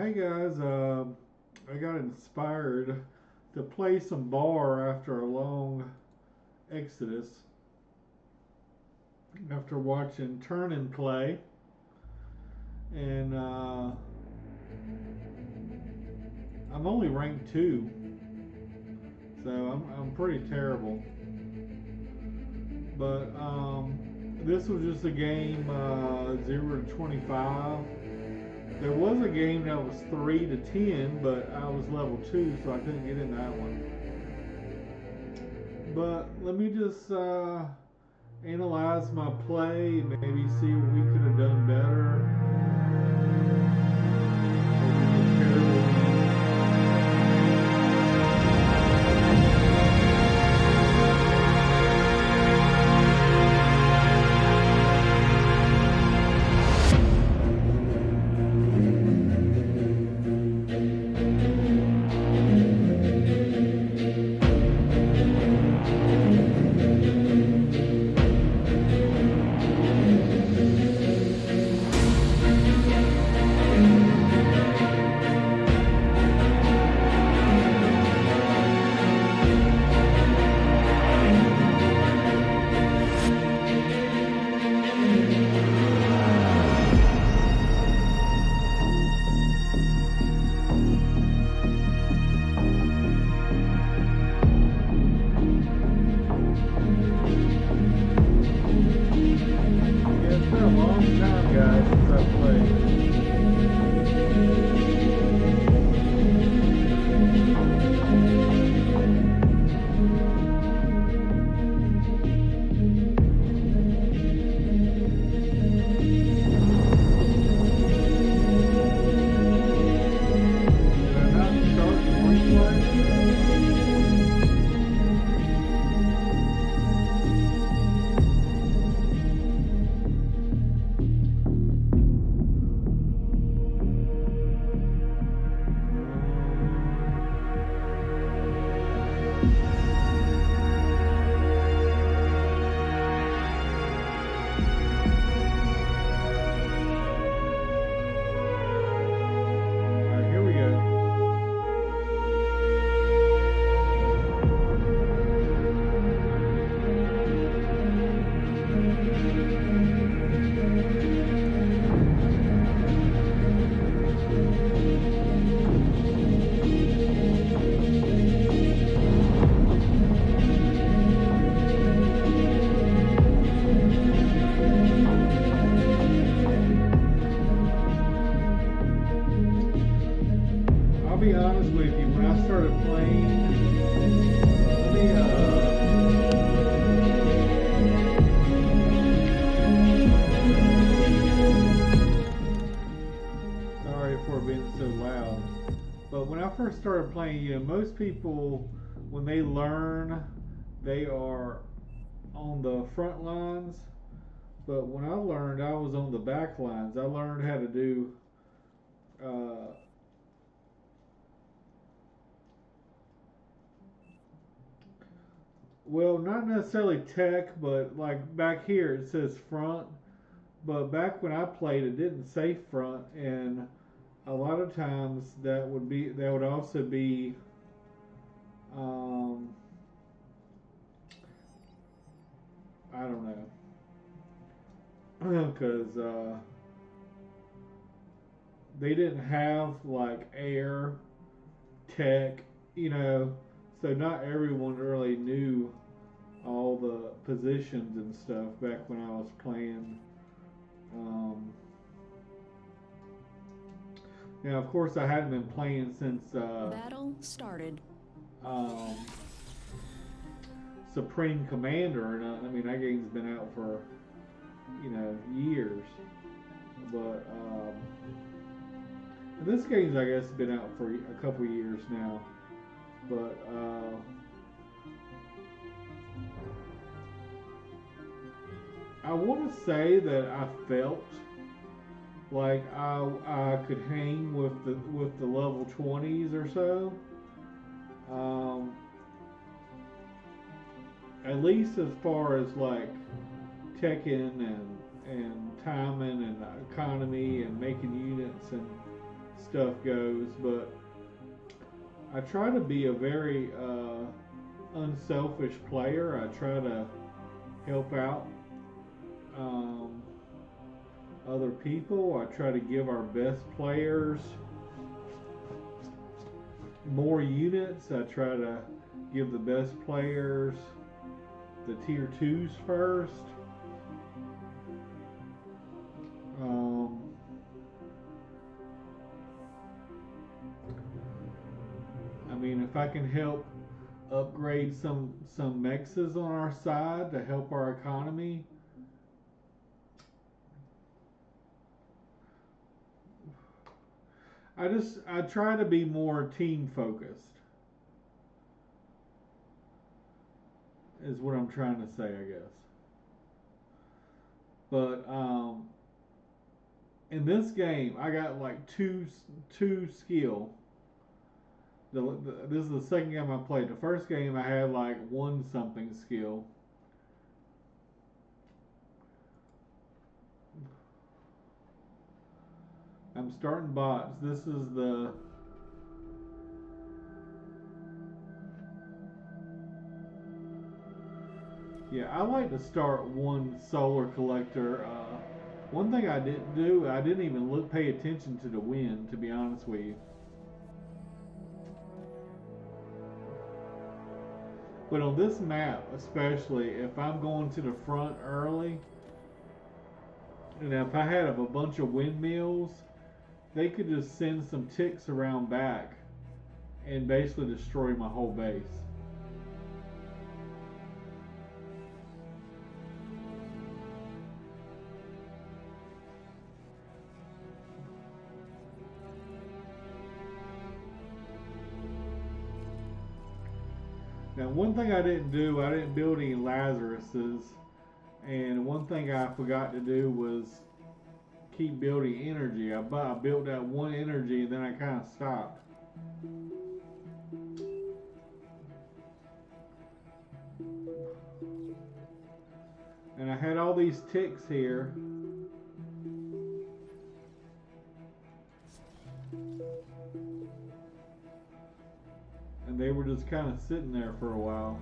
Hey guys, I got inspired to play some bar after a long exodus. After watching Turn and Play, and I'm only ranked two, so I'm pretty terrible. But this was just a game 0 to 25. There was a game that was 3 to 10, but I was level two, so I couldn't get in that one. But let me just analyze my play, maybe see what we could have done better. Yeah, it's been a long time, guys, since I played. Did I not start the replay? Alright, here we go. I'll be honest with you, when I started playing, let me, sorry for being so loud. But when I first started playing, most people, when they learn, they are on the front lines. But when I learned, I was on the back lines. I learned how to do, uh, well, not necessarily tech, but like back here it says front. But back when I played, it didn't say front, and a lot of times that would also be um, I don't know because they didn't have like air tech, so not everyone really knew all the positions and stuff back when I was playing. Um, Now, of course, I hadn't been playing since Battle started. um, Supreme Commander, and I mean that game's been out for years. But this game's I guess been out for a couple years now. But I want to say that I felt like I could hang with the level 20s or so. Um, at least as far as like teching and timing and economy and making units and stuff goes, but I try to be a very unselfish player. I try to help out um, other people. I try to give our best players more units. I try to give the best players the tier 2s first. I mean, if I can help upgrade some mexes on our side to help our economy, I try to be more team focused. Is what I'm trying to say, I guess. But in this game, I got like two skill. This is the second game I played. The first game I had like one something skill. I'm starting bots. This is the yeah. I like to start one solar collector. One thing I didn't do, I didn't even pay attention to the wind. To be honest with you. But on this map, especially, if I'm going to the front early, and if I had a bunch of windmills, they could just send some ticks around back and basically destroy my whole base. Now, one thing I didn't do, I didn't build any Lazaruses, and one thing I forgot to do was keep building energy. I built that one energy, and then I kind of stopped. And I had all these ticks here. And they were just kind of sitting there for a while.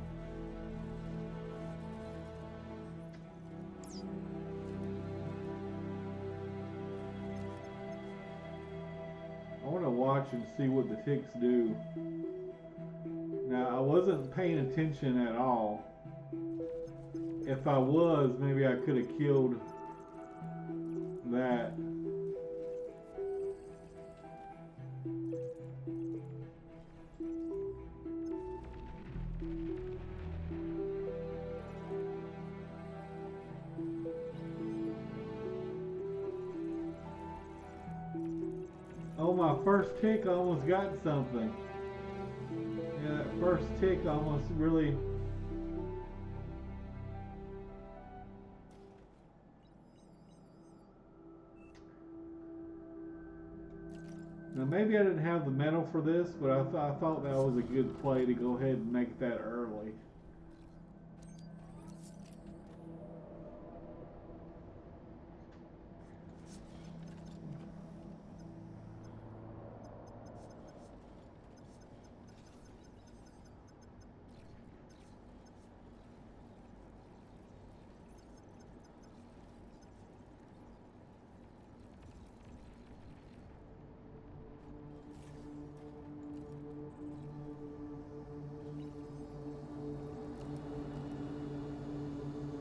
I want to watch and see what the ticks do. Now, I wasn't paying attention at all. If I was, maybe I could have killed that. Oh, my first tick almost got something. Yeah, that first tick almost really... Now, maybe I didn't have the metal for this, but I thought that was a good play to go ahead and make that early.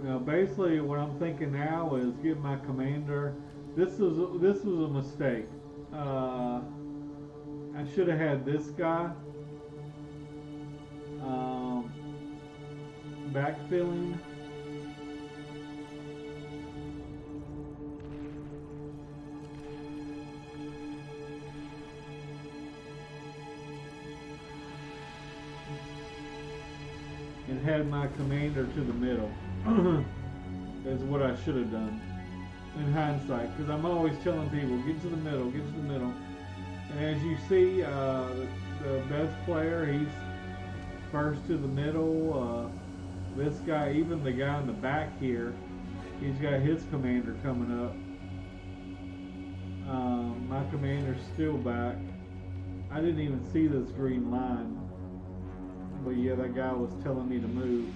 Now, basically, what I'm thinking now is give my commander. This was a mistake. I should have had this guy backfilling. And had my commander to the middle. Is what I should have done in hindsight, because I'm always telling people, get to the middle, get to the middle. And as you see, the best player, he's first to the middle. This guy, even the guy in the back here, he's got his commander coming up. My commander's still back. I didn't even see this green line. But yeah, that guy was telling me to move.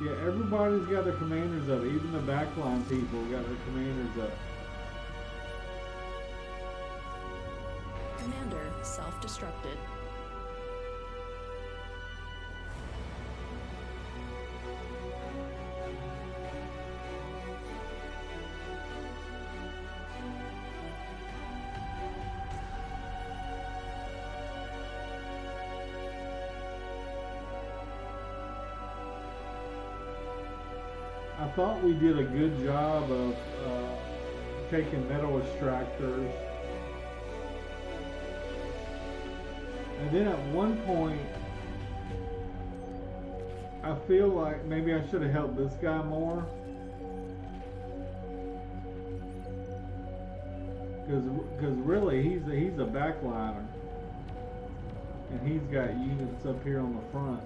Yeah, everybody's got their commanders up. Even the backline people got their commanders up. Commander self-destructed. I thought we did a good job of taking metal extractors. And then at one point, I feel like maybe I should have helped this guy more. Because really, he's a backliner. And he's got units up here on the front.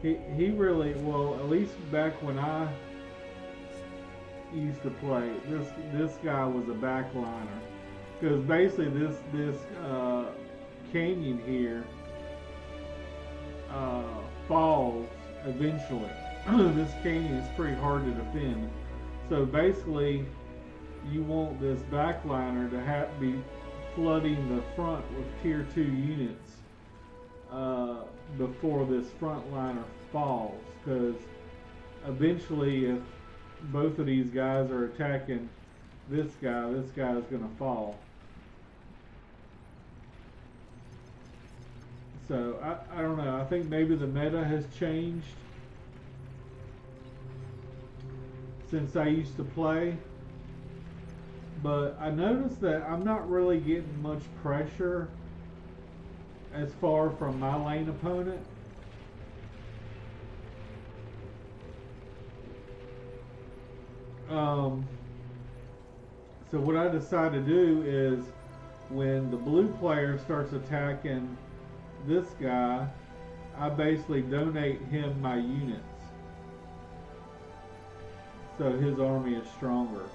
He really, well, at least back when I used to play, this guy was a backliner. Because basically this canyon here falls eventually. This canyon is pretty hard to defend. So basically, you want this backliner to be flooding the front with tier 2 units before this frontliner falls, because eventually if both of these guys are attacking this guy is going to fall. So I don't know, I think maybe the meta has changed since I used to play, but I noticed that I'm not really getting much pressure as far from my lane opponent. So what I decided to do is when the blue player starts attacking this guy, I basically donate him my units so his army is stronger.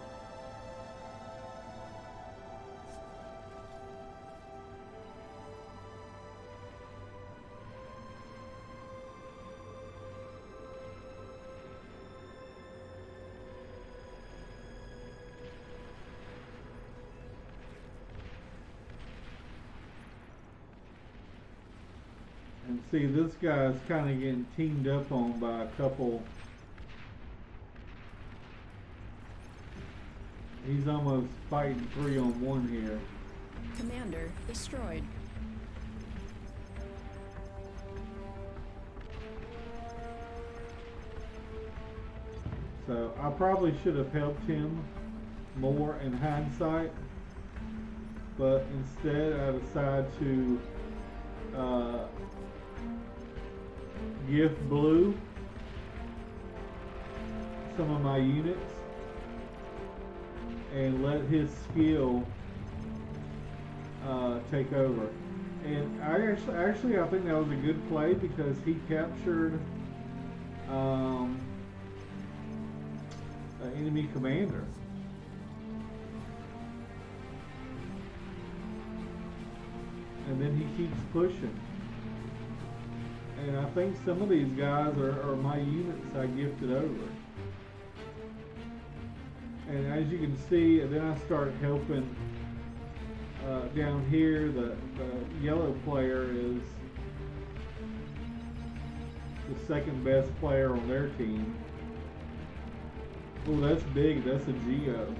And see, this guy's kind of getting teamed up on by a couple. He's almost fighting 3-on-1 here. Commander destroyed. So I probably should have helped him more in hindsight, but instead I decided to give blue some of my units and let his skill take over. And I think that was a good play because he captured an enemy commander. And then he keeps pushing. And I think some of these guys are my units I gifted over. And as you can see, then I start helping down here. The yellow player is the second best player on their team. Oh, that's big. That's a Geo.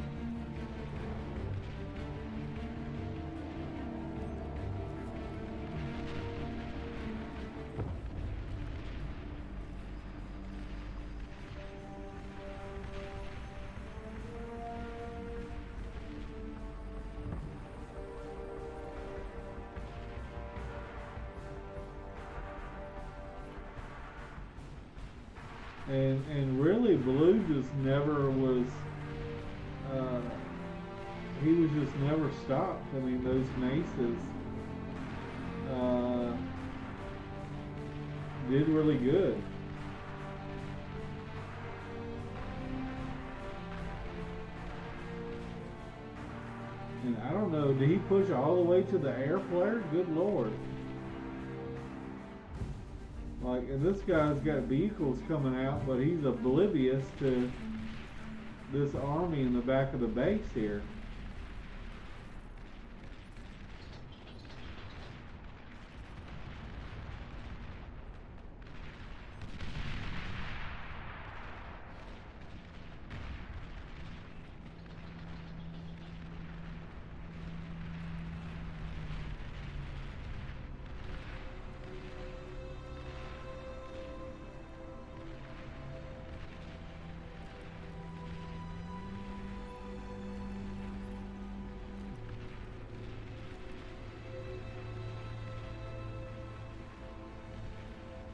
And really, blue just never was. He was just never stopped. I mean, those maces did really good. I don't know. Did he push all the way to the air flare? Good lord. Like, and this guy's got vehicles coming out, but he's oblivious to this army in the back of the base here.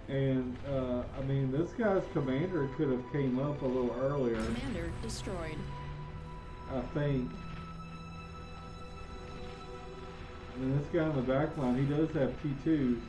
And, I mean, this guy's commander could have came up a little earlier, Commander destroyed. I think. I mean, this guy in the back line, he does have T2s.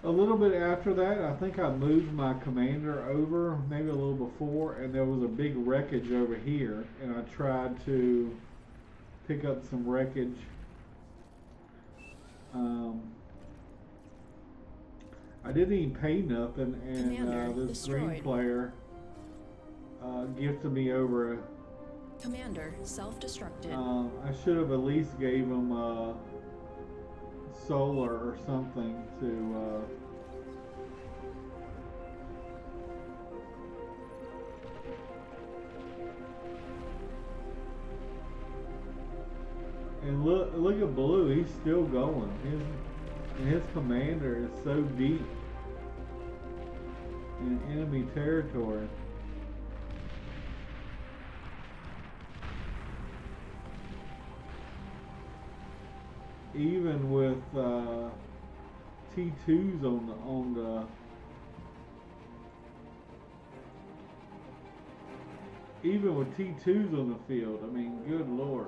A little bit after that, I think I moved my commander over, maybe a little before, and there was a big wreckage over here, and I tried to pick up some wreckage. I didn't even pay nothing, and Commander this green destroyed. player gifted me over. Commander self-destructed. I should have at least gave him solar or something to. And look at Blue, he's still going. His commander is so deep in enemy territory. Even with T2s on the even with T2s on the field, I mean, good lord.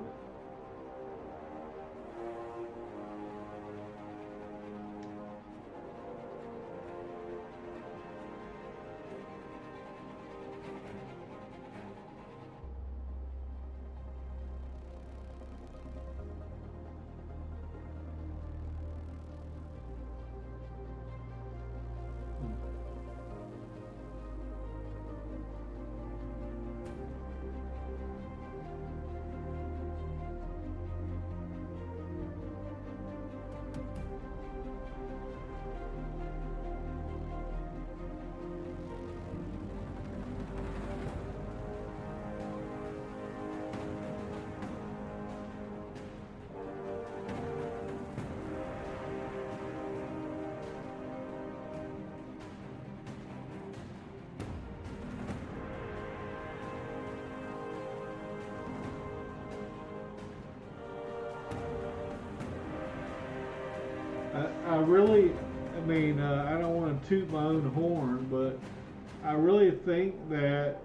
I really, I mean, I don't want to toot my own horn, but I really think that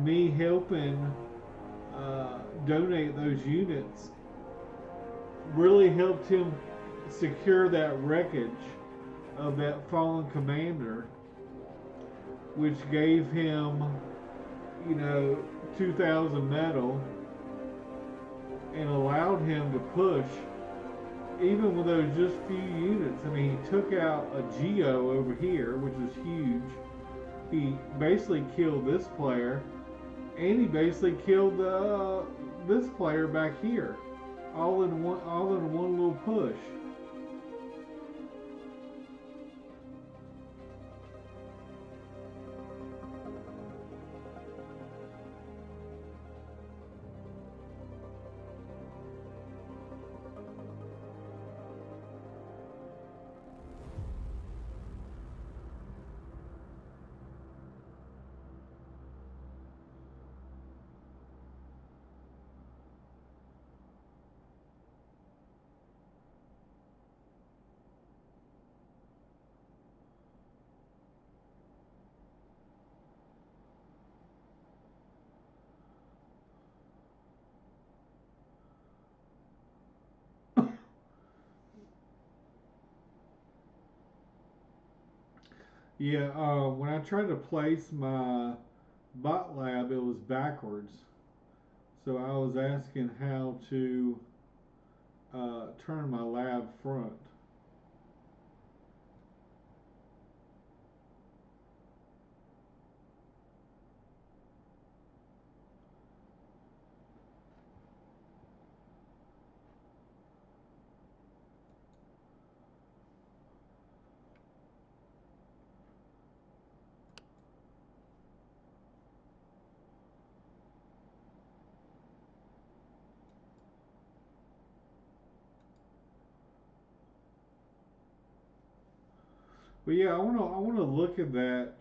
me helping donate those units really helped him secure that wreckage of that fallen commander, which gave him, 2,000 metal and allowed him to push even with those just few units. I mean, he took out a Geo over here, which is huge. He basically killed this player, and he basically killed this player back here, all in one little push. Yeah, when I tried to place my bot lab, it was backwards. So I was asking how to turn my lab front. But yeah, I wanna look at that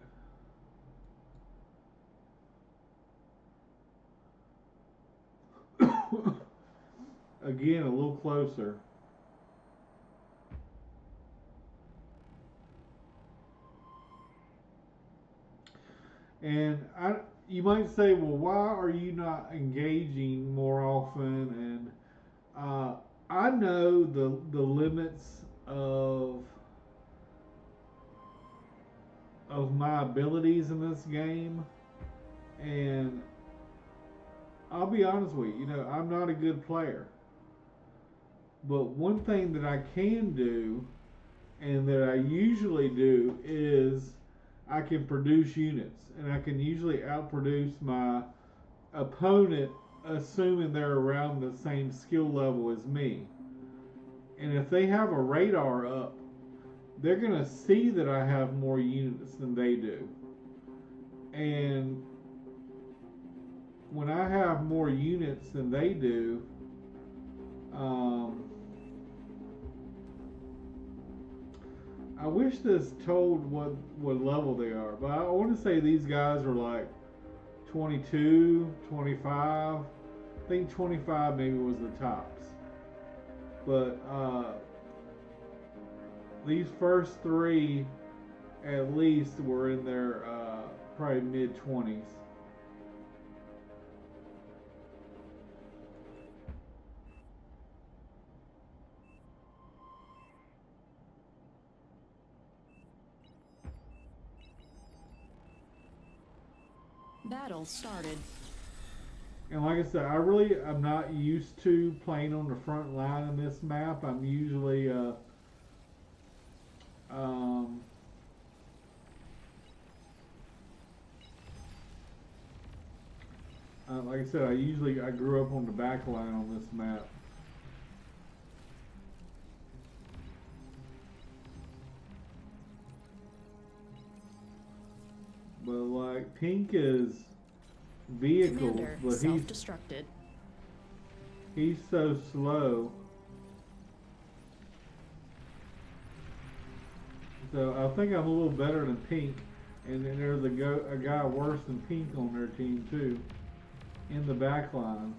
again a little closer. And you might say, well, why are you not engaging more often? And I know the limits of my abilities in this game, and I'll be honest with you. You know, I'm not a good player, but one thing that I can do, and that I usually do, is I can produce units, and I can usually outproduce my opponent, assuming they're around the same skill level as me. And if they have a radar up, they're going to see that I have more units than they do. And when I have more units than they do, um, I wish this told what level they are. But I want to say these guys are like 22, 25. I think 25 maybe was the tops. But these first three at least were in their probably mid 20s. Battle started. And like I said, I'm not used to playing on the front line in this map. I'm usually um, like I said, I grew up on the back line on this map. But like Pink is vehicles, Commander but self-destructed. he's so slow. So I think I'm a little better than Pink, and then there's a guy worse than Pink on their team too, in the back line.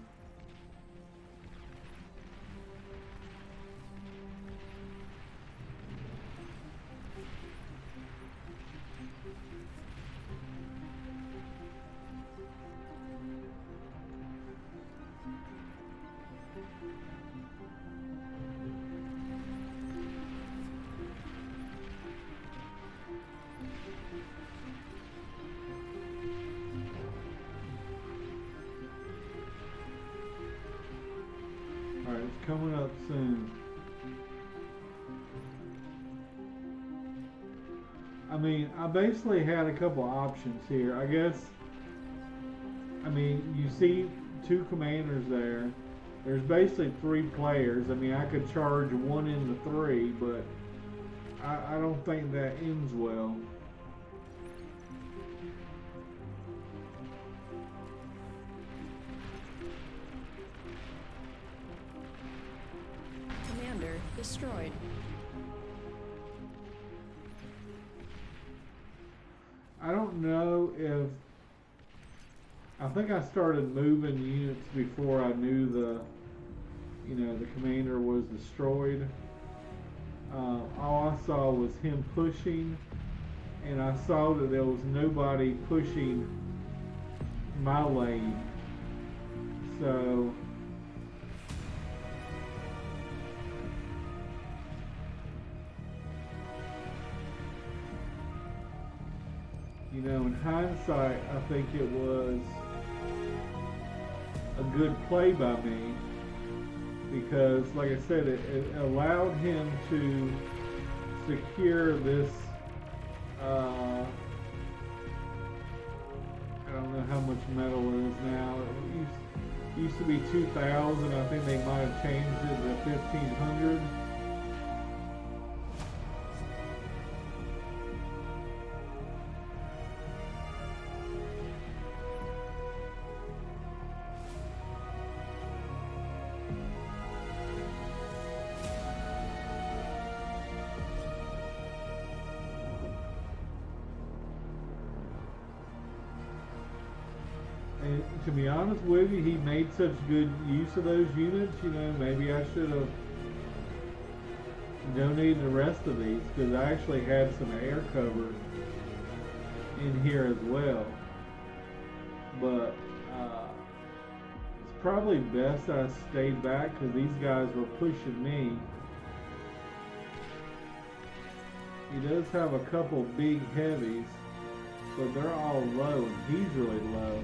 All right, it's coming up soon. I mean, I basically had a couple options here. I guess, I mean, you see two commanders there. There's basically three players. I mean, I could charge one into three, but I don't think that ends well. Commander destroyed. I don't know if I think I started moving units before I knew the commander was destroyed. All I saw was him pushing, and I saw that there was nobody pushing my lane. So You know, in hindsight, I think it was a good play by me because, like I said, it allowed him to secure this. I don't know how much metal it is now. It used to be 2,000. I think they might have changed it to 1,500. And to be honest with you, he made such good use of those units. You know, maybe I should have donated the rest of these because I actually had some air cover in here as well. But it's probably best I stayed back because these guys were pushing me. He does have a couple big heavies, but they're all low and he's really low.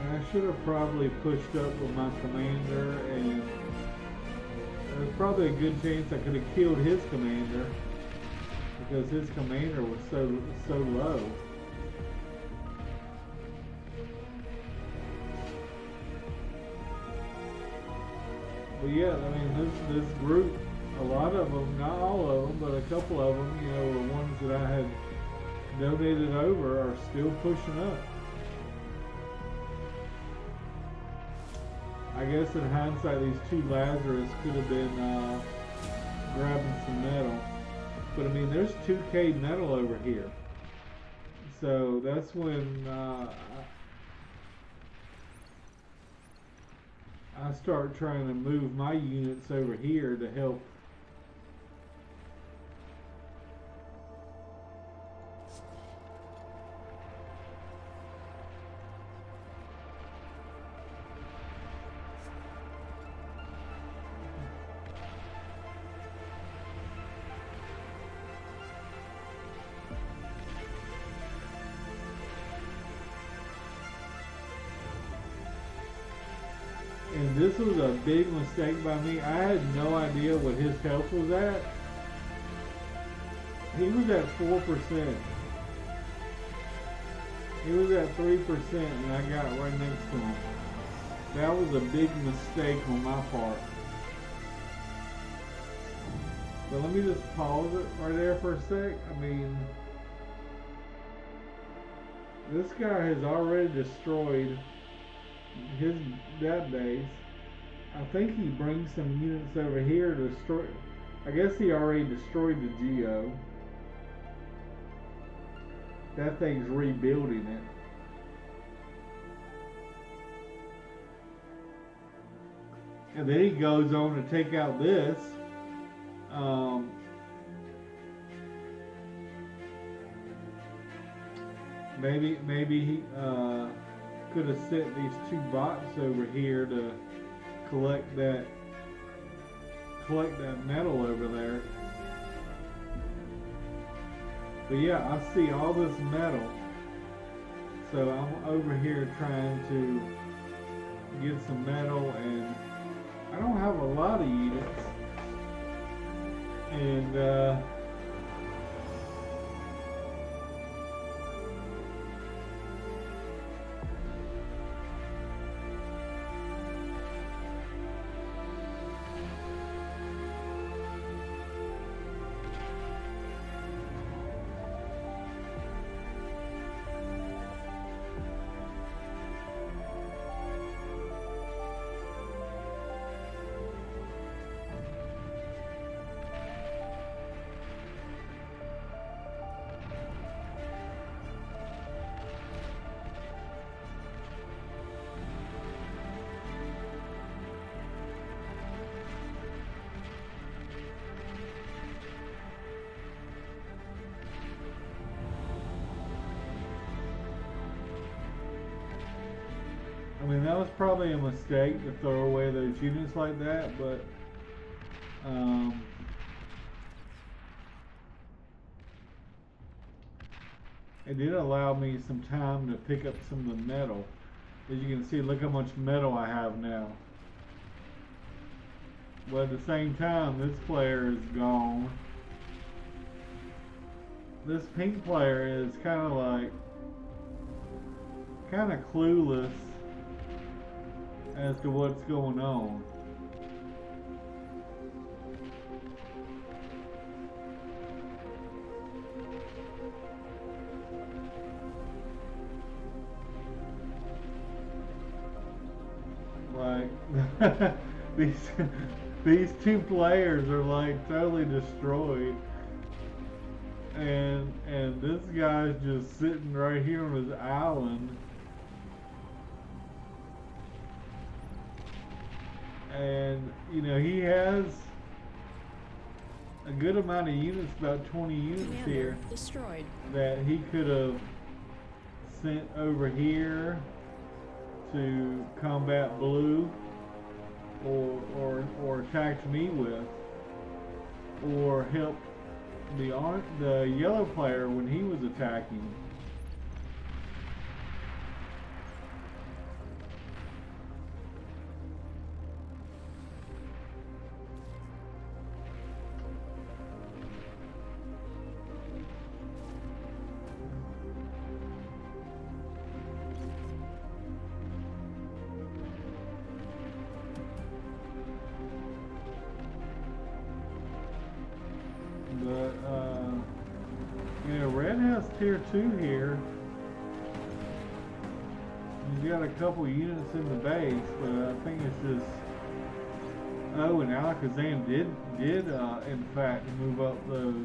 I should have probably pushed up with my commander, and there's probably a good chance I could have killed his commander because his commander was so low. But yeah, I mean this group, a lot of them, not all of them, but a couple of them, you know, the ones that I had donated over are still pushing up. I guess in hindsight, these two Lazarus could have been grabbing some metal. But I mean, there's 2K metal over here. So that's when I start trying to move my units over here to help. And this was a big mistake by me. I had no idea what his health was at. He was at 4%. He was at 3% and I got right next to him. That was a big mistake on my part. But let me just pause it right there for a sec. I mean, this guy has already destroyed that base. I think he brings some units over here to destroy. I guess he already destroyed the Geo. That thing's rebuilding it. And then he goes on to take out this. Maybe he could have sent these two bots over here to collect that metal over there. But yeah, I see all this metal, so I'm over here trying to get some metal, and I don't have a lot of units, and mean, that was probably a mistake to throw away those units like that, but um, it did allow me some time to pick up some of the metal. As you can see, look how much metal I have now. But at the same time, this player is gone. This pink player is kind of clueless as to what's going on. Like these two players are like totally destroyed, and this guy's just sitting right here on his island, and you know he has a good amount of units, about 20 units Commander here, destroyed. that he could have sent over here to combat blue, or attacked me with, or helped the yellow player when he was attacking. But you know, red has tier 2 here. He's got a couple units in the base, but I think it's just. Oh, and Alakazam did in fact move up those.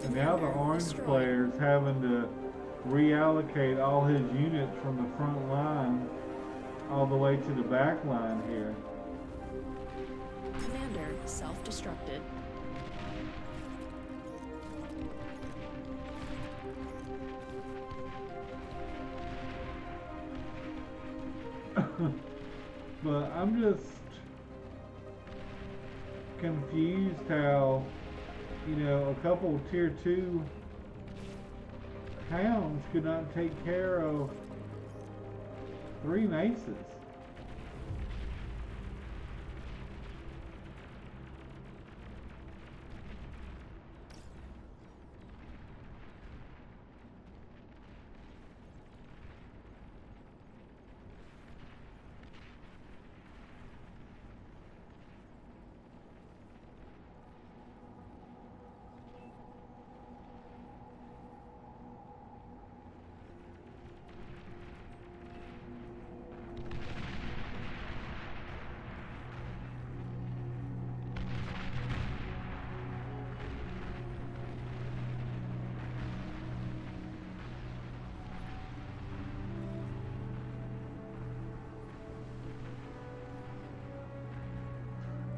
And now the orange player's having to reallocate all his units from the front line all the way to the back line here. Commander self-destructed. But I'm just confused how, you know, a couple tier 2 hounds could not take care of 3 maces.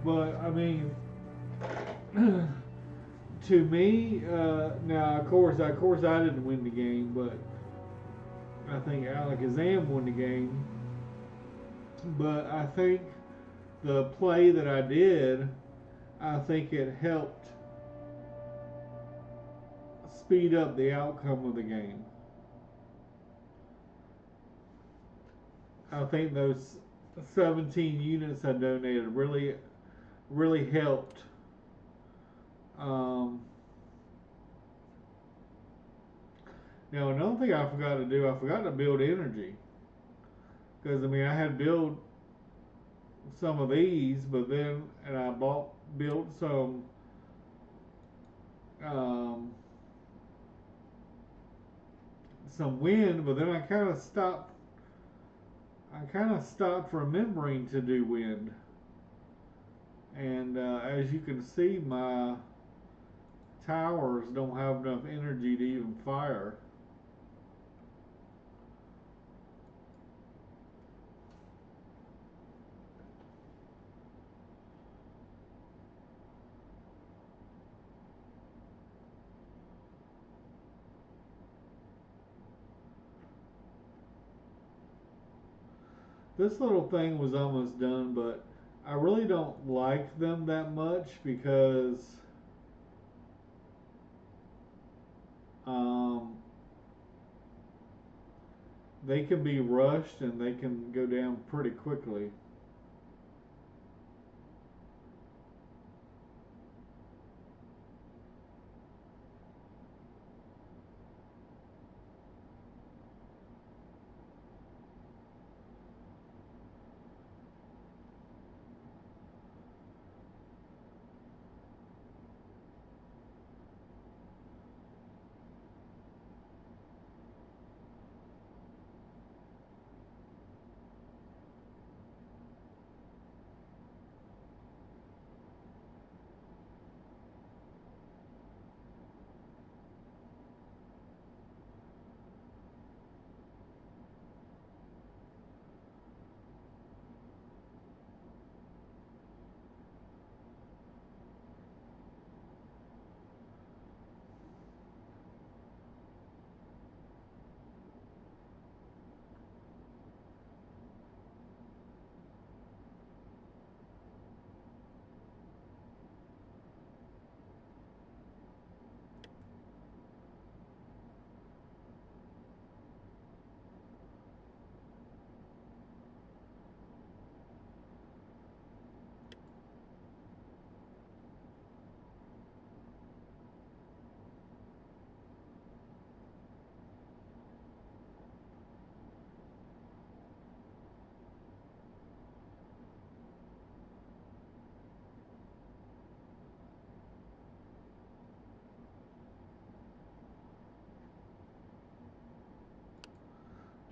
But I mean, to me, now of course I didn't win the game, but I think Alakazam won the game. But I think the play that I did, I think it helped speed up the outcome of the game. I think those 17 units I donated really helped. Now another thing I forgot to do, I forgot to build energy. Because I mean I had built some of these, but then I built some some wind, but then I kind of stopped. I kind of stopped remembering to do wind, and as you can see, my towers don't have enough energy to even fire. This little thing was almost done, but I really don't like them that much because um, they can be rushed and they can go down pretty quickly.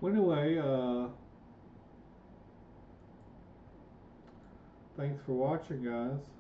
Well, anyway, thanks for watching, guys.